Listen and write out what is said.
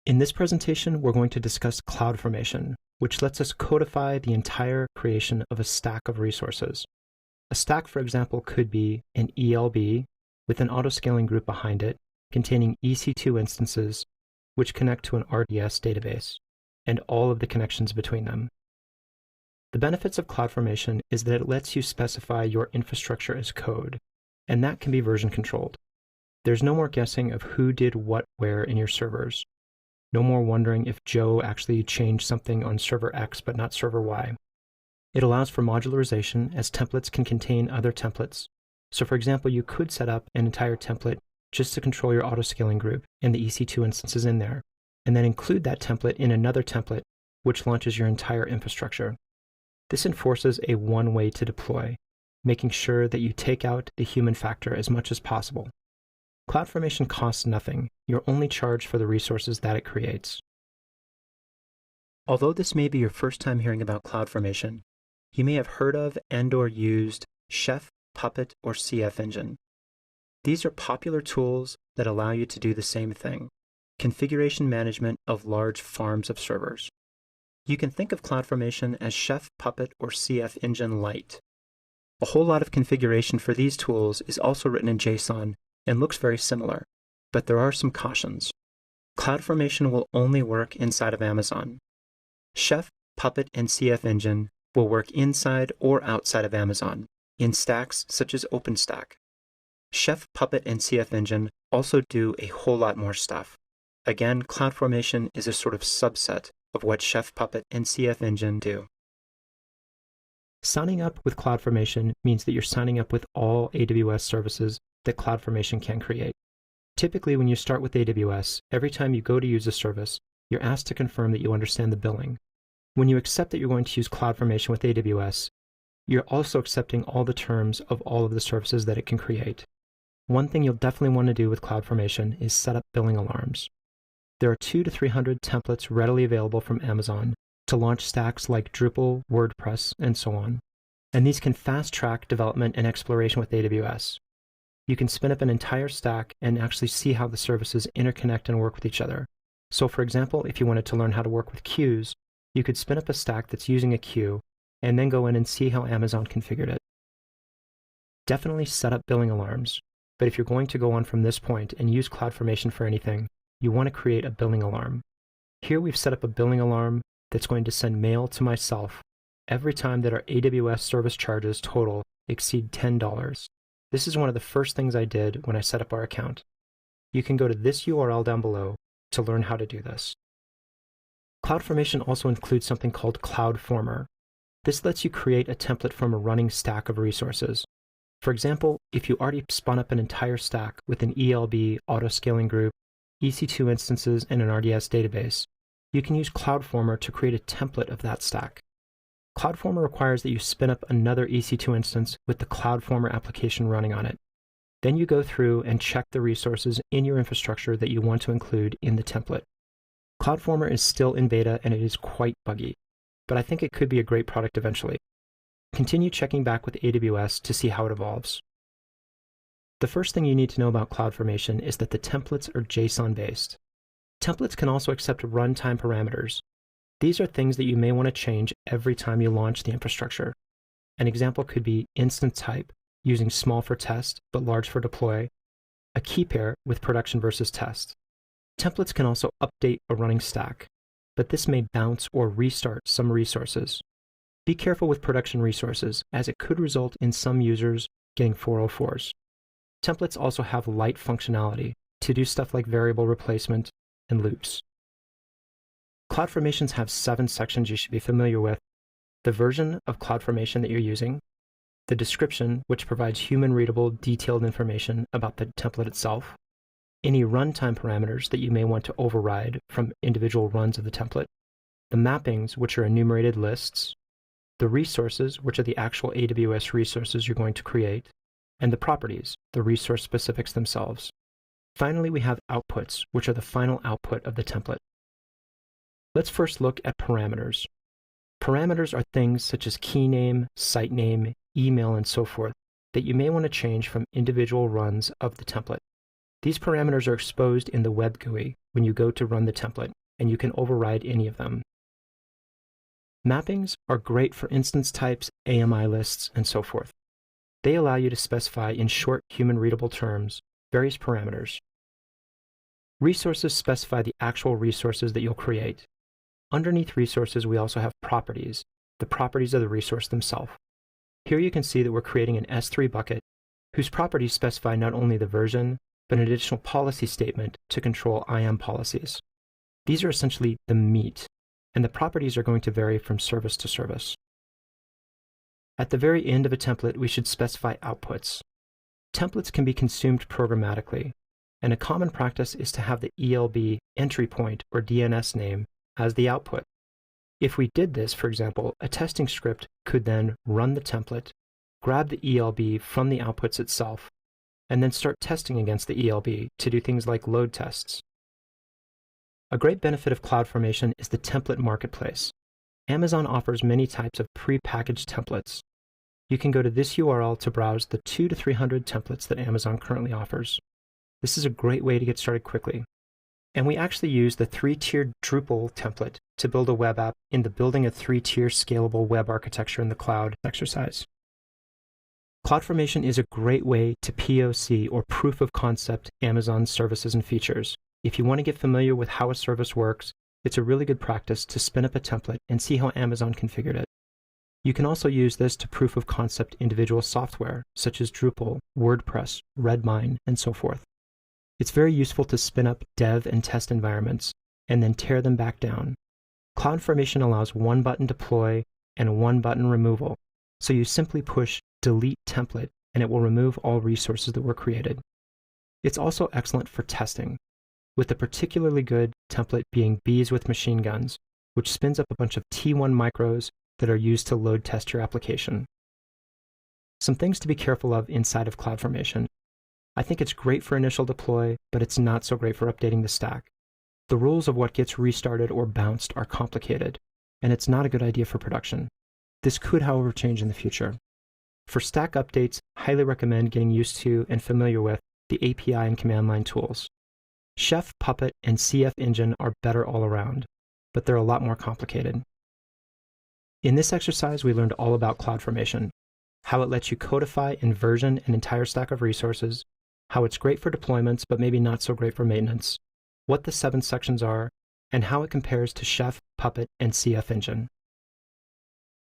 In this presentation, we're going to discuss CloudFormation, which lets us codify the entire creation of a stack of resources. A stack, for example, could be an ELB with an autoscaling group behind it containing EC2 instances which connect to an RDS database, and all of the connections between them. The benefits of CloudFormation is that it lets you specify your infrastructure as code, and that can be version controlled. There's no more guessing of who did what where in your servers. No more wondering if Joe actually changed something on server X but not server Y. It allows for modularization, as templates can contain other templates. So for example, you could set up an entire template just to control your autoscaling group and the EC2 instances in there, and then include that template in another template which launches your entire infrastructure. This enforces a one way to deploy, making sure that you take out the human factor as much as possible. CloudFormation costs nothing. You're only charged for the resources that it creates. Although this may be your first time hearing about CloudFormation, you may have heard of and/or used Chef, Puppet, or CF Engine. These are popular tools that allow you to do the same thing: configuration management of large farms of servers. You can think of CloudFormation as Chef, Puppet, or CF Engine Lite. A whole lot of configuration for these tools is also written in JSON and looks very similar, but there are some cautions. CloudFormation will only work inside of Amazon. Chef, Puppet, and CF Engine will work inside or outside of Amazon, in stacks such as OpenStack. Chef, Puppet, and CF Engine also do a whole lot more stuff. Again, CloudFormation is a sort of subset of what Chef, Puppet, and CF Engine do. Signing up with CloudFormation means that you're signing up with all AWS services that CloudFormation can create. Typically, when you start with AWS, every time you go to use a service, you're asked to confirm that you understand the billing. When you accept that you're going to use CloudFormation with AWS, you're also accepting all the terms of all of the services that it can create. One thing you'll definitely want to do with CloudFormation is set up billing alarms. There are 200 to 300 templates readily available from Amazon to launch stacks like Drupal, WordPress, and so on. And these can fast-track development and exploration with AWS. You can spin up an entire stack and actually see how the services interconnect and work with each other. So for example, if you wanted to learn how to work with queues, you could spin up a stack that's using a queue and then go in and see how Amazon configured it. Definitely set up billing alarms, but if you're going to go on from this point and use CloudFormation for anything, you want to create a billing alarm. Here we've set up a billing alarm that's going to send mail to myself every time that our AWS service charges total exceed $10. This is one of the first things I did when I set up our account. You can go to this URL down below to learn how to do this. CloudFormation also includes something called CloudFormer. This lets you create a template from a running stack of resources. For example, if you already spun up an entire stack with an ELB autoscaling group, EC2 instances, and an RDS database, you can use CloudFormer to create a template of that stack. CloudFormer requires that you spin up another EC2 instance with the CloudFormer application running on it. Then you go through and check the resources in your infrastructure that you want to include in the template. CloudFormer is still in beta and it is quite buggy, but I think it could be a great product eventually. Continue checking back with AWS to see how it evolves. The first thing you need to know about CloudFormation is that the templates are JSON-based. Templates can also accept runtime parameters. These are things that you may want to change every time you launch the infrastructure. An example could be instance type, using small for test but large for deploy, a key pair with production versus test. Templates can also update a running stack, but this may bounce or restart some resources. Be careful with production resources, as it could result in some users getting 404s. Templates also have light functionality to do stuff like variable replacement and loops. CloudFormations have 7 sections you should be familiar with: the version of CloudFormation that you're using, the description, which provides human-readable, detailed information about the template itself, any runtime parameters that you may want to override from individual runs of the template, the mappings, which are enumerated lists, the resources, which are the actual AWS resources you're going to create, and the properties, the resource specifics themselves. Finally, we have outputs, which are the final output of the template. Let's first look at parameters. Parameters are things such as key name, site name, email, and so forth that you may want to change from individual runs of the template. These parameters are exposed in the web GUI, when you go to run the template, and you can override any of them. Mappings are great for instance types, AMI lists, and so forth. They allow you to specify in short human-readable terms various parameters. Resources specify the actual resources that you'll create. Underneath resources, we also have properties, the properties of the resource themselves. Here you can see that we're creating an S3 bucket whose properties specify not only the version, but an additional policy statement to control IAM policies. These are essentially the meat, and the properties are going to vary from service to service. At the very end of a template, we should specify outputs. Templates can be consumed programmatically, and a common practice is to have the ELB entry point or DNS name as the output. If we did this, for example, a testing script could then run the template, grab the ELB from the outputs itself, and then start testing against the ELB to do things like load tests. A great benefit of CloudFormation is the template marketplace. Amazon offers many types of pre-packaged templates. You can go to this URL to browse the 200 to 300 templates that Amazon currently offers. This is a great way to get started quickly. And we actually use the 3-tiered Drupal template to build a web app in the Building a 3-tier Scalable Web Architecture in the Cloud exercise. CloudFormation is a great way to POC or proof of concept Amazon's services and features. If you want to get familiar with how a service works, it's a really good practice to spin up a template and see how Amazon configured it. You can also use this to proof of concept individual software, such as Drupal, WordPress, Redmine, and so forth. It's very useful to spin up dev and test environments and then tear them back down. CloudFormation allows one button deploy and one button removal, so you simply push delete template and it will remove all resources that were created. It's also excellent for testing, with a particularly good template being Bees with Machine Guns, which spins up a bunch of T1 micros that are used to load test your application. Some things to be careful of inside of CloudFormation. I think it's great for initial deploy, but it's not so great for updating the stack. The rules of what gets restarted or bounced are complicated, and it's not a good idea for production. This could, however, change in the future. For stack updates, highly recommend getting used to and familiar with the API and command line tools. Chef, Puppet, and CF Engine are better all around, but they're a lot more complicated. In this exercise, we learned all about CloudFormation, how it lets you codify and version an entire stack of resources, how it's great for deployments but maybe not so great for maintenance, what the 7 sections are, and how it compares to Chef, Puppet, and CF Engine.